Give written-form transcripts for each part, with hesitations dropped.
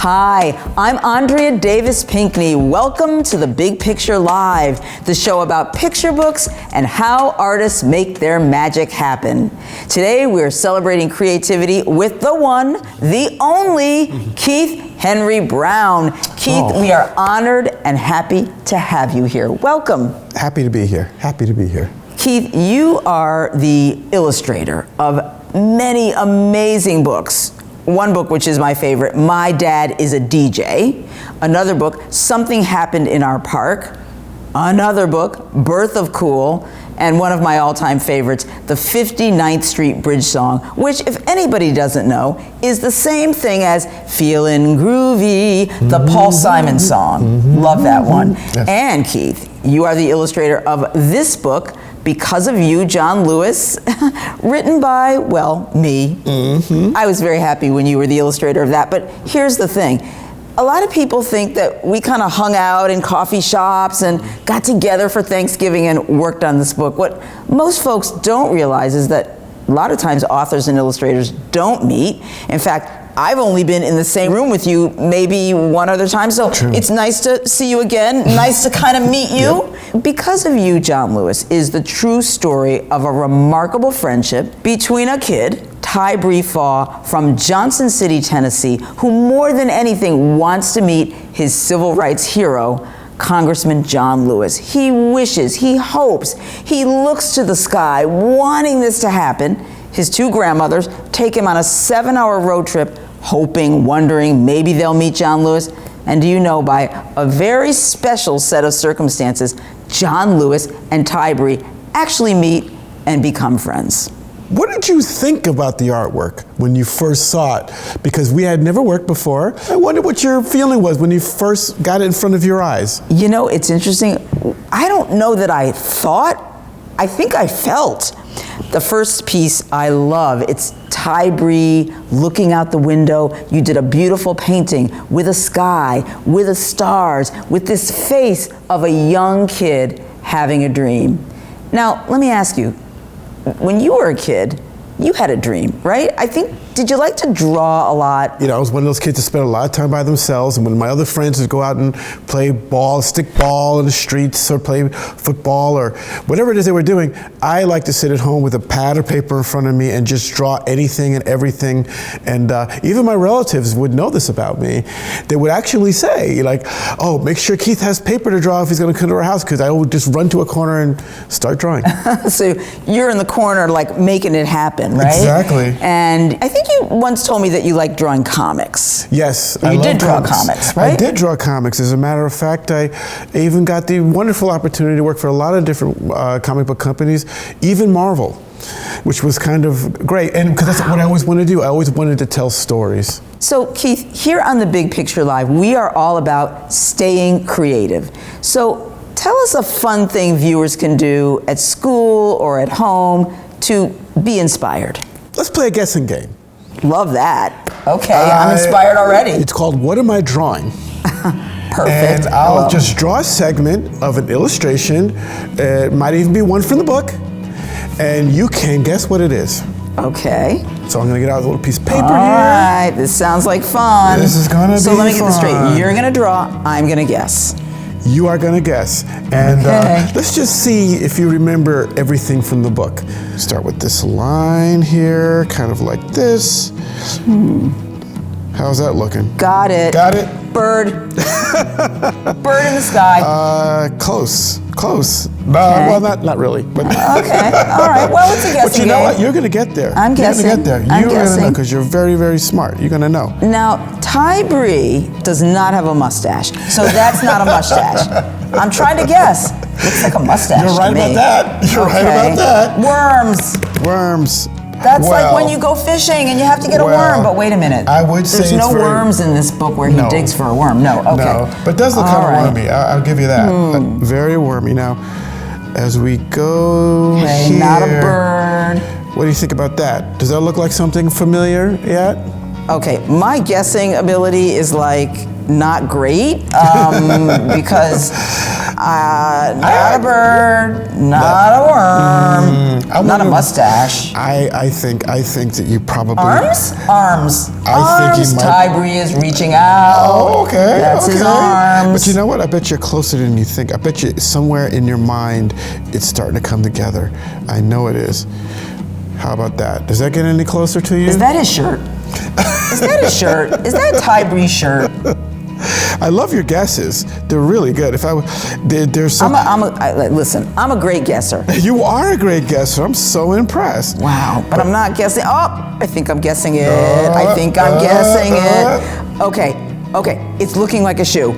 Hi, I'm Andrea Davis Pinkney. Welcome to The Big Picture Live, the show about picture books and how artists make their magic happen. Today we're celebrating creativity with the one, the only, Keith Henry Brown. Keith, we are honored and happy to have you here. Welcome. Happy to be here. Happy to be here. Keith, you are the illustrator of many amazing books. One book, which is my favorite, My Dad is a DJ. Another book, Something Happened in Our Park. Another book, Birth of Cool. And one of my all-time favorites, the 59th Street Bridge Song, which, if anybody doesn't know, is the same thing as Feelin' Groovy, the Paul Simon song. Love that one. Yes. And Keith, you are the illustrator of this book, Because of You, John Lewis, written by, well, me. I was very happy when you were the illustrator of that, but here's the thing. A lot of people think that we kind of hung out in coffee shops and got together for Thanksgiving and worked on this book. What most folks don't realize is that a lot of times authors and illustrators don't meet. In fact, I've only been in the same room with you maybe one other time, so it's nice to see you again, nice to kind of meet you. Yep. Because of You, John Lewis is the true story of a remarkable friendship between a kid, Tybre Faw from Johnson City, Tennessee, who more than anything wants to meet his civil rights hero, Congressman John Lewis. He wishes, he hopes, he looks to the sky wanting this to happen. His two grandmothers take him on a 7-hour road trip, hoping, wondering, maybe they'll meet John Lewis. And do you know, by a very special set of circumstances, John Lewis and Tybre actually meet and become friends. What did you think about the artwork when you first saw it? Because we had never worked before. I wonder what your feeling was when you first got it in front of your eyes. You know, it's interesting. I don't know that I thought, I think I felt. The first piece I love. It's Tybre looking out the window. You did a beautiful painting with a sky, with the stars, with this face of a young kid having a dream. Now, let me ask you, when you were a kid, you had a dream, right? I think, did you like to draw a lot? You know, I was one of those kids that spent a lot of time by themselves, and when my other friends would go out and play ball, stick ball in the streets, or play football, or whatever it is they were doing, I like to sit at home with a pad of paper in front of me and just draw anything and everything. And even my relatives would know this about me. They would actually say, like, oh, make sure Keith has paper to draw if he's gonna come to our house, because I would just run to a corner and start drawing. So you're in the corner, like, making it happen, right? Exactly. And I think you once told me that you like drawing comics. Yes, I love comics, right? I did draw comics. As a matter of fact, I even got the wonderful opportunity to work for a lot of different comic book companies, even Marvel, which was kind of great. And because that's what I always wanted to do. I always wanted to tell stories. So Keith, here on The Big Picture Live, we are all about staying creative. So tell us a fun thing viewers can do at school or at home to be inspired. Let's play a guessing game. Love that. Okay, I'm inspired already. It's called What Am I Drawing? Perfect. And I'll just draw a segment of an illustration. It might even be one from the book. And you can guess what it is. Okay. So I'm gonna get out a little piece of paper here. All right, this sounds like fun. This is gonna be fun. So let me get this straight. You're gonna draw, I'm gonna guess. You are gonna guess. And let's just see if you remember everything from the book. Start with this line here, kind of like this. How's that looking? Got it. Got it? Bird. Bird in the sky. Close. Well, not really. But okay, all right. Well, it's a guessing But you know game. what? You're going to get there. I'm guessing. You're going to get there. I'm You're going to guessing. know because you're very, very smart. You're going to know. Now, Tybre does not have a mustache, so that's not a mustache. I'm trying to guess. Looks like a mustache. You're right to me. about that. You're right about that. Worms. That's like when you go fishing and you have to get a worm, but wait a minute. I would say there's no worms in this book where he digs for a worm. No, okay. No, but it does look kind of wormy. I'll give you that. Very wormy. Now, as we go here. Not a bird. What do you think about that? Does that look like something familiar yet? Okay, my guessing ability is like not great because Not a bird, not a worm, not a mustache. I think that you probably Arms. I think you might. Tybre is reaching out. Oh, okay. That's his arms. But you know what? I bet you're closer than you think. I bet you somewhere in your mind it's starting to come together. I know it is. How about that? Does that get any closer to you? Is that his shirt? Is that his shirt? Is that Tybre's shirt? I love your guesses. They're really good. If there's some. Listen, I'm a great guesser. You are a great guesser. I'm so impressed. Wow, but I'm not guessing. Oh, I think I'm guessing it. I think I'm guessing it. Okay. It's looking like a shoe.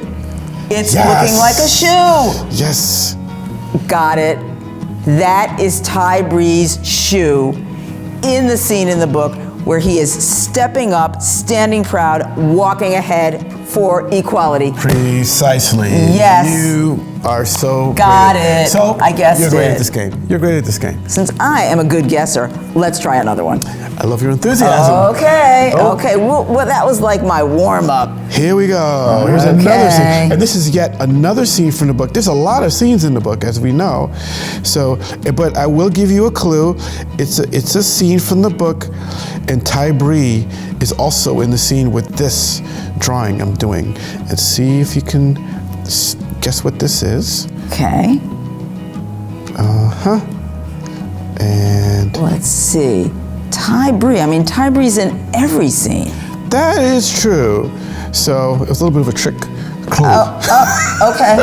It's looking like a shoe. Yes. Got it. That is Tybre's shoe in the scene in the book where he is stepping up, standing proud, walking ahead for equality. Precisely. Yes. You are so Got great. it. So I guessed you're great it. at this game. You're great at this game. Since I am a good guesser, let's try another one. I love your enthusiasm. Okay. Well, that was like my warm-up. Here we go. Here's another scene. And this is yet another scene from the book. There's a lot of scenes in the book, as we know. So, but I will give you a clue. It's a scene from the book, and Tybre is also in the scene with this drawing I'm doing. And see if you can guess what this is. Okay. And let's see. Tybre. I mean, Tybre's in every scene. That is true. So it was a little bit of a trick. Clue. Okay.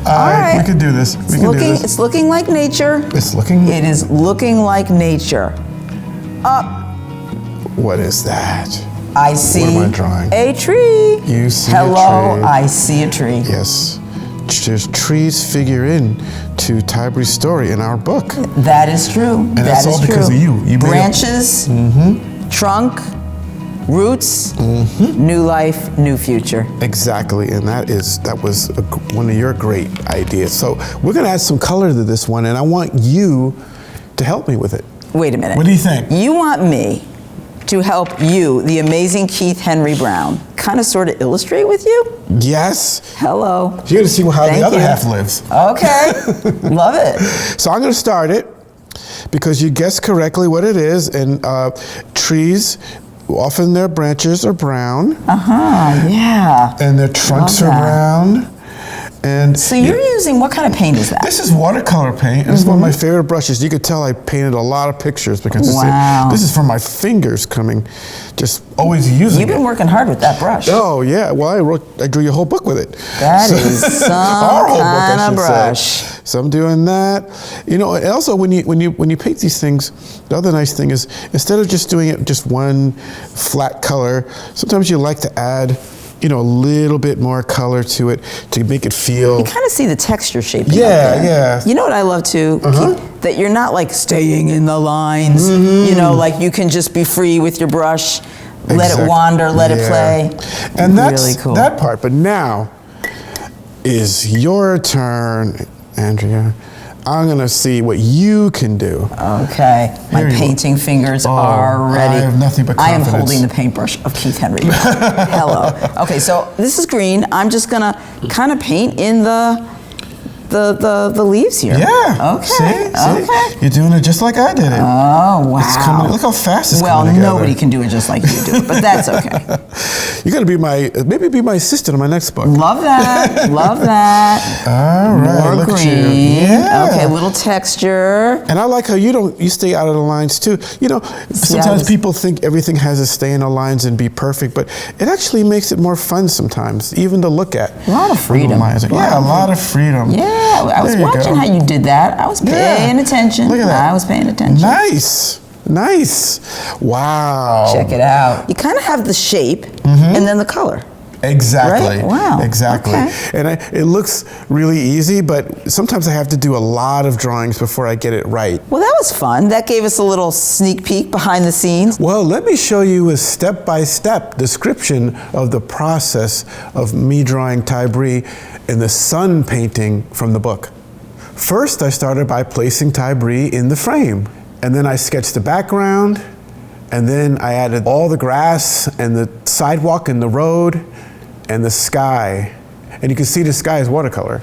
All right. We can do this. It's looking like nature. It is looking like nature. What is that? I see What am I drawing? a tree. You see a Hello, tree. I see a tree. Yes. There's trees figure in to Tybre's story in our book. That is true. And that's all because of you. You branches, trunk, roots, new life, new future. Exactly, and that was one of your great ideas. So we're going to add some color to this one, and I want you to help me with it. Wait a minute. What do you think? You want me to help you, the amazing Keith Henry Brown, kind of sort of illustrate with you? Yes. Hello. You're going to see how the other half lives. Okay. Love it. So I'm going to start it because you guessed correctly what it is, and trees, often their branches are brown. Yeah. And their trunks are brown. And so you're using, what kind of paint is that? This is watercolor paint, and it's one of my favorite brushes. You could tell I painted a lot of pictures because this is from my fingers coming, just always using it. You've been working hard with that brush. Oh yeah, well I drew your whole book with it. That is some kind of brush. So I'm doing that. You know, and also when you paint these things, the other nice thing is instead of just doing it just one flat color, sometimes you like to add, you know, a little bit more color to it to make it feel. You kind of see the texture shaping. Yeah. You know what I love too? That you're not like staying in the lines. You know, like you can just be free with your brush, let it wander, let it play. And that's really cool. that part. But now is your turn, Andrea. I'm gonna see what you can do. Okay, my painting fingers are ready. I have nothing but confidence. I am holding the paintbrush of Keith Henry. Hello. Okay, so this is green. I'm just gonna kind of paint in the leaves here. Yeah. Okay. See? You're doing it just like I did it. Oh wow. It's coming. Look how fast it's coming together. Well, nobody can do it just like you do, but that's okay. You're gonna be my assistant on my next book. Love that. Love that. All right. More look green. at you. Yeah. Okay, little texture. And I like how you stay out of the lines too. You know, sometimes people think everything has to stay in the lines and be perfect, but it actually makes it more fun sometimes, even to look at. A lot of freedom. Yeah, a lot of freedom. Yeah, I was watching how you did that. I was paying attention. Look at that. I was paying attention. Nice. Wow. Check it out. You kind of have the shape and then the color. Exactly. Right? Wow. Exactly. Okay. And it looks really easy, but sometimes I have to do a lot of drawings before I get it right. Well, that was fun. That gave us a little sneak peek behind the scenes. Well, let me show you a step-by-step description of the process of me drawing Tybre in the sun painting from the book. First, I started by placing Tybre in the frame, and then I sketched the background, and then I added all the grass and the sidewalk and the road and the sky. and you can see the sky is watercolor.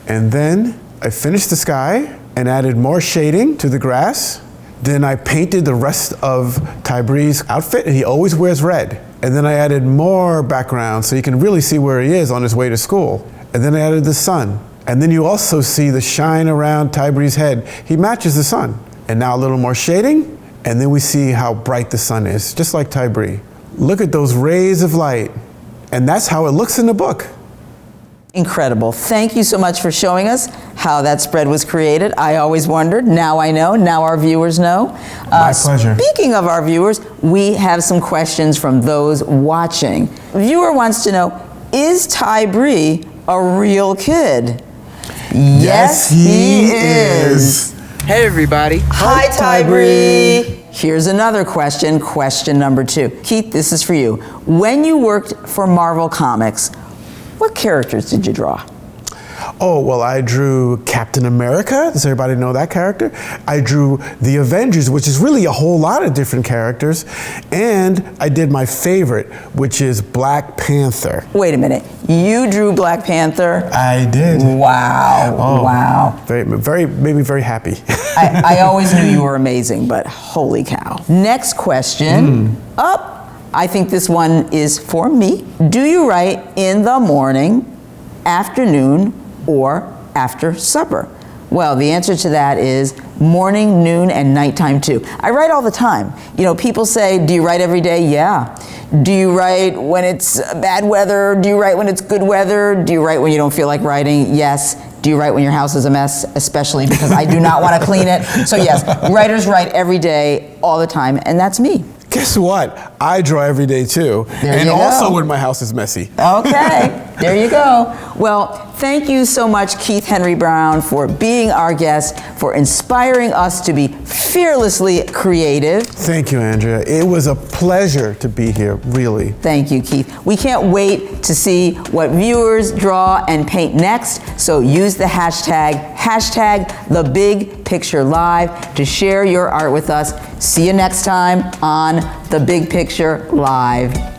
And then I finished the sky and added more shading to the grass. Then I painted the rest of Tybre's outfit, and he always wears red. And then I added more background so you can really see where he is on his way to school. And then I added the sun. And then you also see the shine around Tybre's head. He matches the sun. And now a little more shading, and then we see how bright the sun is, just like Tybre. Look at those rays of light. And that's how it looks in the book. Incredible. Thank you so much for showing us how that spread was created. I always wondered. Now I know. Now our viewers know. My pleasure. Speaking of our viewers, we have some questions from those watching. Viewer wants to know, is Tybre a real kid? Yes, he is. Hey everybody. Hi, Tybre. Here's another question, question number 2. Keith, this is for you. When you worked for Marvel Comics, what characters did you draw? Oh, well, I drew Captain America. Does everybody know that character? I drew the Avengers, which is really a whole lot of different characters. And I did my favorite, which is Black Panther. Wait a minute. You drew Black Panther? I did. Wow. Oh, wow. Made me very happy. I always knew you were amazing, but holy cow. Next question. I think this one is for me. Do you write in the morning, afternoon, or after supper? Well, the answer to that is morning, noon, and nighttime too. I write all the time. You know, people say, do you write every day? Yeah. Do you write when it's bad weather? Do you write when it's good weather? Do you write when you don't feel like writing? Yes. Do you write when your house is a mess? Especially because I do not want to clean it. So yes, writers write every day, all the time, and that's me. Guess what? I draw every day too. There you also go. when my house is messy. Okay, there you go. Well, thank you so much, Keith Henry Brown, for being our guest, for inspiring us to be fearlessly creative. Thank you, Andrea. It was a pleasure to be here, really. Thank you, Keith. We can't wait to see what viewers draw and paint next, so use the hashtag #TheBigPictureLive to share your art with us. See you next time on The Big Picture Live.